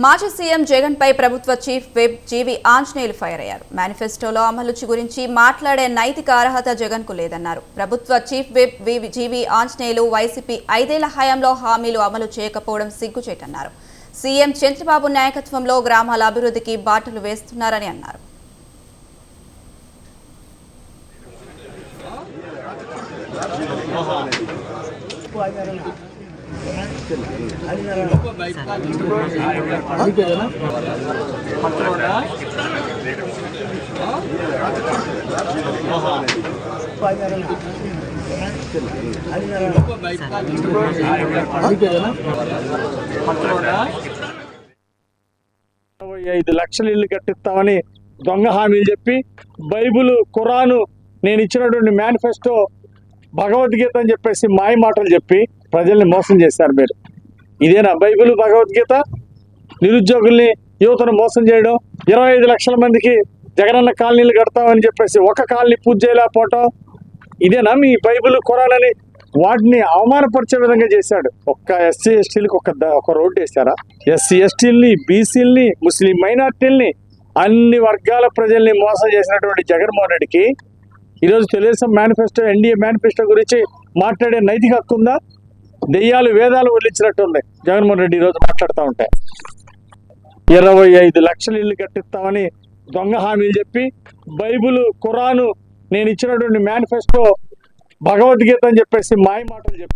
మాజీ సీఎం జగన్ పై ప్రభుత్వ chief whip జీవి Anjaneyulu fire అయ్యారు. మేనిఫెస్టోలో అమలు గురించి మాట్లాడే నైతిక అర్హత జగన్ కు లేదన్నారు. ప్రభుత్వ చీఫ్ విప్ జీవి ఆంజనేయులు వైసీపీ 5 ఏళ్ల హయాంలో హామీలు అమలు చేయకపోవడం సిగ్గుచేటన్నారు. సీఎం చంద్రబాబు నాయకత్వంలో గ్రామాల అభివృద్ధికి బాటలు వేస్తున్నారని అన్నారు. లక్షల ఇల్లు కట్టిస్తామని దొంగ హామీలు చెప్పి బైబుల్ ఖురాను నేను ఇచ్చినటువంటి మేనిఫెస్టో భగవద్గీత అని చెప్పేసి మాయ మాటలు చెప్పి ప్రజల్ని మోసం చేశారు. మీరు ఇదేనా బైబిల్ భగవద్గీత? నిరుద్యోగుల్ని యువతను మోసం చేయడం, 25 లక్షల మందికి జగనన్న కాలనీలు కడతామని చెప్పేసి ఒక కాలనీ పూజ చేయలేకపోవటం, ఇదేనా మీ బైబిల్ ఖురాన్ అని వాటిని అవమానపరిచే విధంగా చేశాడు. ఒక్క ఎస్సీ ఎస్టీలకు ఒక రోడ్డు వేశారా? ఎస్సీ ఎస్టీలని, బీసీలని, ముస్లిం మైనార్టీలని, అన్ని వర్గాల ప్రజల్ని మోసం చేసినటువంటి జగన్మోహన్ రెడ్డికి ఈరోజు తెలుగుదేశం మేనిఫెస్టో, ఎన్డీఏ మేనిఫెస్టో గురించి మాట్లాడే నైతిక హక్కు ఉందా? దెయ్యాలు వేదాలు వదిలించినట్టుంది జగన్మోహన్ రెడ్డి ఈరోజు మాట్లాడుతూ ఉంటే. 25 లక్షల ఇల్లు కట్టిస్తామని దొంగ హామీలు చెప్పి బైబుల్ ఖురాను నేను ఇచ్చినటువంటి మేనిఫెస్టో భగవద్గీత అని చెప్పేసి మాయ మాటలు చెప్పి